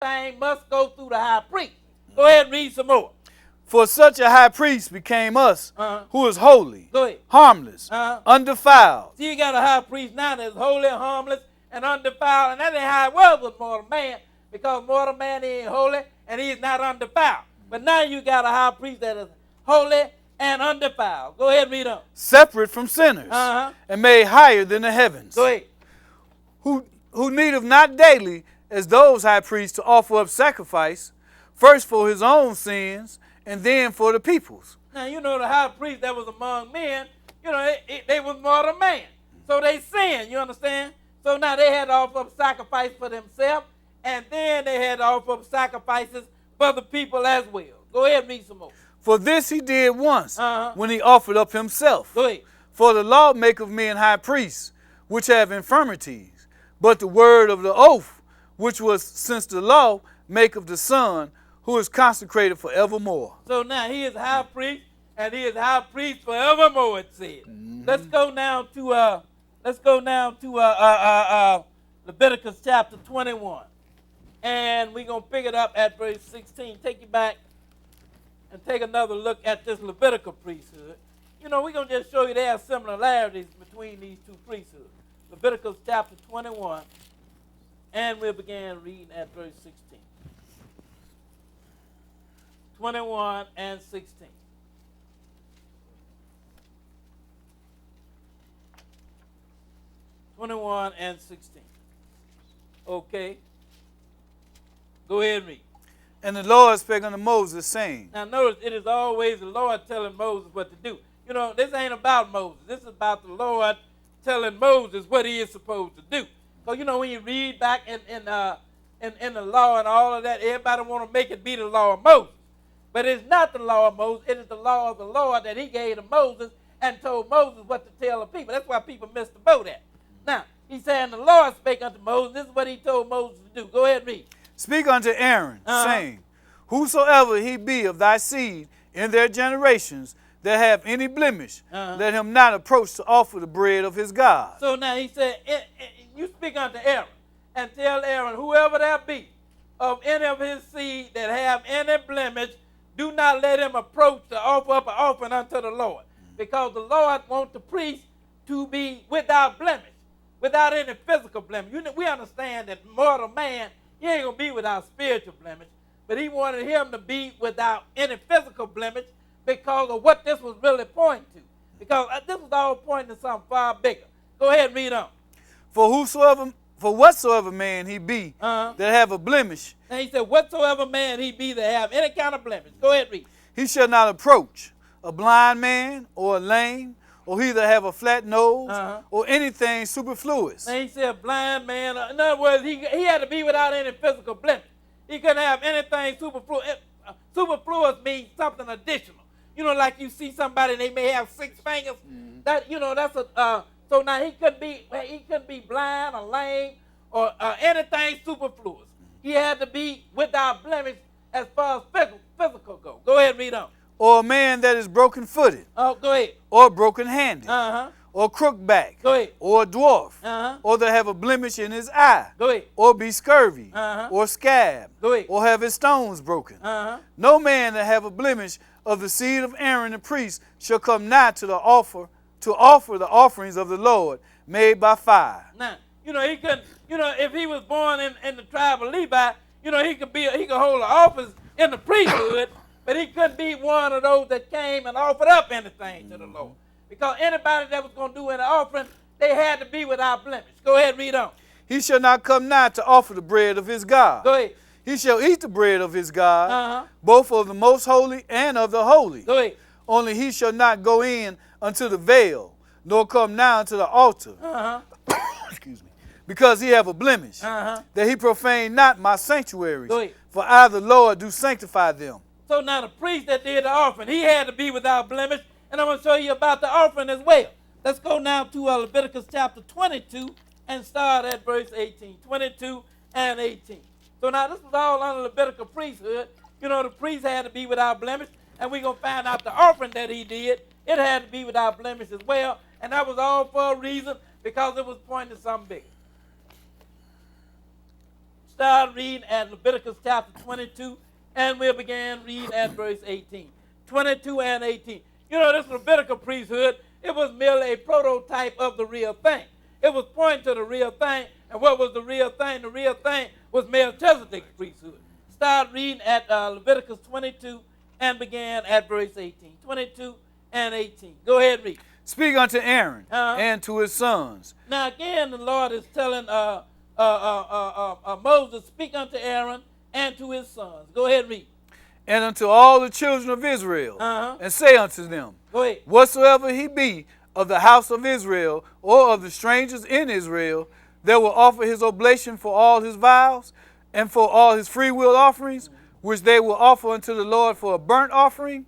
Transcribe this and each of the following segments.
thing must go through the high priest. Go ahead and read some more. For such a high priest became us, who is holy, harmless, undefiled. See, you got a high priest now that's holy, harmless, and undefiled, and that ain't how it was with mortal man, because mortal man ain't holy and he is not undefiled. But now you got a high priest that is holy and undefiled. Go ahead and read on. Separate from sinners, and made higher than the heavens. Go ahead. Who needeth not daily, as those high priests, to offer up sacrifice, first for his own sins, and then for the people's. Now, you know, the high priest that was among men, you know, they was mortal man. So they sinned, you understand? So now they had to offer up sacrifice for themselves, and then they had to offer up sacrifices for the people as well. Go ahead and read some more. For this he did once, when he offered up himself. Go ahead. For the law maketh men high priests, which have infirmities, but the word of the oath, which was since the law, maketh the Son, who is consecrated forevermore. So now he is high priest, and he is high priest forevermore, it said. Let's go now to Leviticus chapter 21. And we're going to pick it up at verse 16. Take you back and take another look at this Levitical priesthood. You know, we're going to just show you there are similarities between these two priesthoods. Leviticus chapter 21, and we'll begin reading at verse 16. 21 and 16. Okay. Go ahead and read. And the Lord spake unto Moses, saying. Now notice, it is always the Lord telling Moses what to do. You know, this ain't about Moses. This is about the Lord telling Moses what he is supposed to do. So, you know, when you read back in the law and all of that, everybody want to make it be the law of Moses. But it's not the law of Moses. It is the law of the Lord that he gave to Moses and told Moses what to tell the people. That's why people miss the boat at. Now, he's saying the Lord spake unto Moses. This is what he told Moses to do. Go ahead and read. Speak unto Aaron, saying, whosoever he be of thy seed in their generations that have any blemish, let him not approach to offer the bread of his God. So now he said, you speak unto Aaron, and tell Aaron, whoever there be of any of his seed that have any blemish, do not let him approach to offer up an offering unto the Lord. Because the Lord wants the priest to be without blemish, without any physical blemish. We understand that mortal man, he ain't going to be without spiritual blemish, but he wanted him to be without any physical blemish because of what this was really pointing to. Because this was all pointing to something far bigger. Go ahead and read on. For whatsoever man he be that have a blemish. And he said, whatsoever man he be that have any kind of blemish. Go ahead and read. He shall not approach a blind man or a lame, or he that have a flat nose, or anything superfluous. And he said, a blind man. In other words, he had to be without any physical blemish. He couldn't have anything superfluous. Superfluous means something additional. You know, like you see somebody, they may have 6 fingers. That, you know, that's a. So now he couldn't be blind or lame or anything superfluous. He had to be without blemish as far as physical go. Go ahead and read on. Or a man that is broken-footed. Oh, go ahead. Or broken-handed. Or crook-backed. Go ahead. Or a dwarf. Or that have a blemish in his eye. Go ahead. Or be scurvy. Or scab. Go ahead. Or have his stones broken. No man that have a blemish of the seed of Aaron the priest shall come nigh to offer the offerings of the Lord made by fire. Now, you know, he couldn't, you know, if he was born in the tribe of Levi, you know, he could hold an office in the priesthood, but he couldn't be one of those that came and offered up anything to the Lord. Because anybody that was going to do an offering, they had to be without blemish. Go ahead and read on. He shall not come nigh to offer the bread of his God. Go ahead. He shall eat the bread of his God, both of the most holy and of the holy. Go ahead. Only he shall not go in unto the veil, nor come nigh unto the altar. Excuse me. Because he have a blemish, that he profane not my sanctuaries. For I, the Lord, do sanctify them. So now the priest that did the offering, he had to be without blemish. And I'm going to show you about the offering as well. Let's go now to Leviticus chapter 22 and start at verse 18. 22 and 18. So now this was all under Levitical priesthood. You know, the priest had to be without blemish. And we're going to find out the offering that he did, it had to be without blemish as well. And that was all for a reason, because it was pointing to something bigger. start reading at Leviticus chapter 22, and we'll begin reading at verse 18. 22 and 18. You know, this Levitical priesthood, it was merely a prototype of the real thing. It was pointing to the real thing. And what was the real thing? The real thing was Melchizedek's priesthood. Start reading at Leviticus 22 and begin at verse 18. 22 and 18. Go ahead and read. Speak unto Aaron and to his sons. Now again, the Lord is telling Moses, speak unto Aaron and to his sons. Go ahead and read. And unto all the children of Israel, and say unto them, Go ahead. Whatsoever he be of the house of Israel, or of the strangers in Israel, that will offer his oblation for all his vows, and for all his freewill offerings, which they will offer unto the Lord for a burnt offering,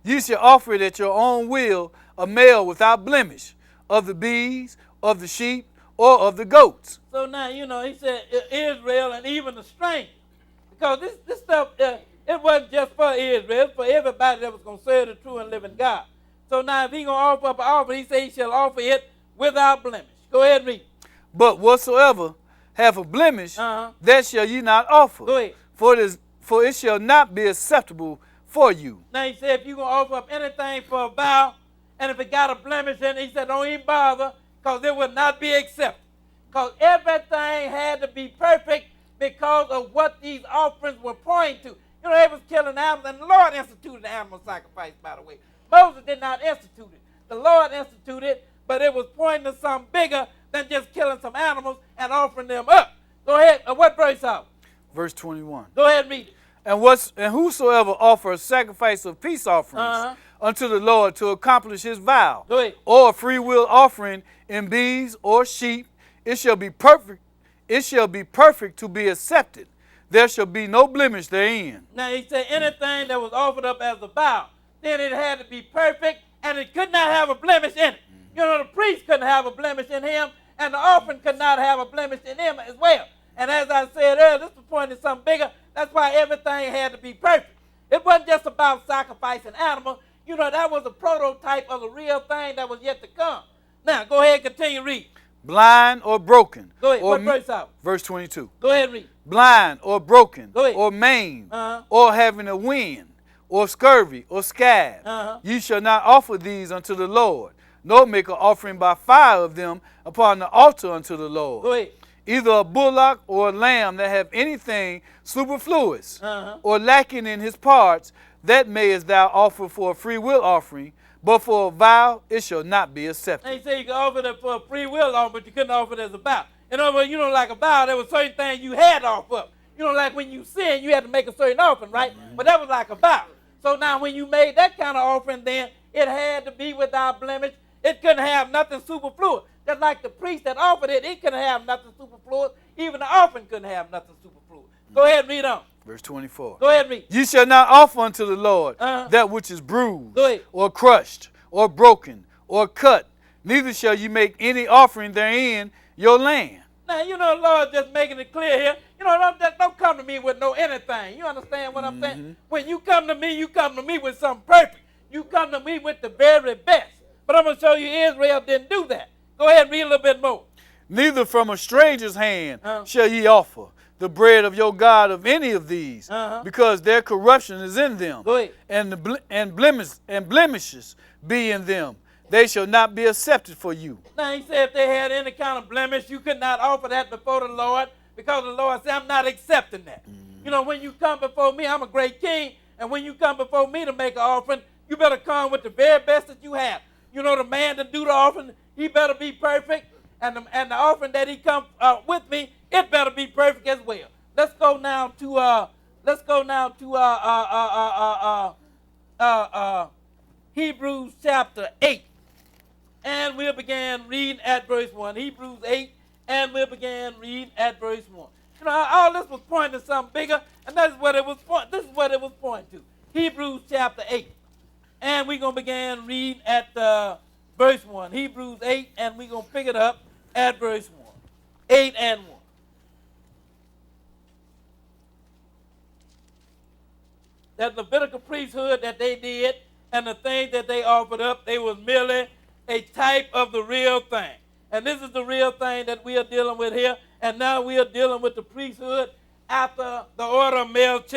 ye shall offer it at your own will, a male without blemish, of the bees, of the sheep, or of the goats. So now, you know, he said Israel and even the strangers. Because this stuff, it wasn't just for Israel, it's for everybody that was going to serve the true and living God. So now if he's going to offer up an offering, he said he shall offer it without blemish. Go ahead and read. But whatsoever have a blemish, that shall ye not offer. Go ahead. For it shall not be acceptable for you. Now he said if you're going to offer up anything for a vow, and if it got a blemish in it, he said don't even bother, because it would not be accepted. Because everything had to be perfect because of what these offerings were pointing to. You know, they was killing animals, and the Lord instituted the animal sacrifice, by the way. Moses did not institute it. The Lord instituted it, but it was pointing to something bigger than just killing some animals and offering them up. Go ahead. What verse out? Verse 21. Go ahead and read it. And whosoever offer a sacrifice of peace offerings unto the Lord to accomplish his vow, Go ahead. or a free will offering in bees or sheep, it shall be perfect. It shall be perfect to be accepted. There shall be no blemish therein. Now he said anything that was offered up as a vow, then it had to be perfect, and it could not have a blemish in it. You know, the priest couldn't have a blemish in him, and the offering could not have a blemish in him as well. And as I said earlier, this was pointing to something bigger. That's why everything had to be perfect. It wasn't just about sacrificing animals. You know, that was a prototype of the real thing that was yet to come. Now, go ahead and continue read. Blind or broken. Go ahead. What verse out? Verse 22. Go ahead and read. Blind or broken, Go ahead. or maimed, or having a wind, or scurvy, or scab. Ye shall not offer these unto the Lord, nor make an offering by fire of them upon the altar unto the Lord. Go ahead. Either a bullock or a lamb that have anything superfluous, or lacking in his parts, that mayest thou offer for a free will offering, but for a vow it shall not be accepted. And he said you could offer it for a free will offering, but you couldn't offer it as a vow. In other words, you know, like a vow, there were certain things you had to offer up. You know, like when you sin, you had to make a certain offering, right? But that was like a vow. So now when you made that kind of offering, then it had to be without blemish. It couldn't have nothing superfluous. Just like the priest that offered it, it couldn't have nothing superfluous. Even the offering couldn't have nothing superfluous. Go ahead and read on. Verse 24. Go ahead and read. Ye shall not offer unto the Lord that which is bruised, or crushed, or broken, or cut. Neither shall you make any offering therein your land. Now, you know, the Lord just making it clear here. You know, don't come to me with no anything. You understand what I'm saying? When you come to me with something perfect. You come to me with the very best. But I'm going to show you Israel didn't do that. Go ahead and read a little bit more. Neither from a stranger's hand shall ye offer the bread of your God of any of these, because their corruption is in them, and blemishes be in them. They shall not be accepted for you. Now he said if they had any kind of blemish, you could not offer that before the Lord, because the Lord said, I'm not accepting that. You know, when you come before me, I'm a great king, and when you come before me to make an offering, you better come with the very best that you have. You know, the man to do the offering, he better be perfect, and the offering that he come with me, it better be perfect as well. Let's go now to Hebrews chapter 8. And we'll begin reading at verse 1. Hebrews 8, and we'll begin reading at verse 1. You know, all this was pointing to something bigger, and this is what it was pointing to. Hebrews chapter 8. And we're going to begin reading at verse 1. Hebrews 8, and we're going to pick it up at verse 1. 8 and 1. That Levitical priesthood that they did and the things that they offered up, they was merely a type of the real thing. And this is the real thing that we are dealing with here. And now we are dealing with the priesthood after the order of Melchizedek.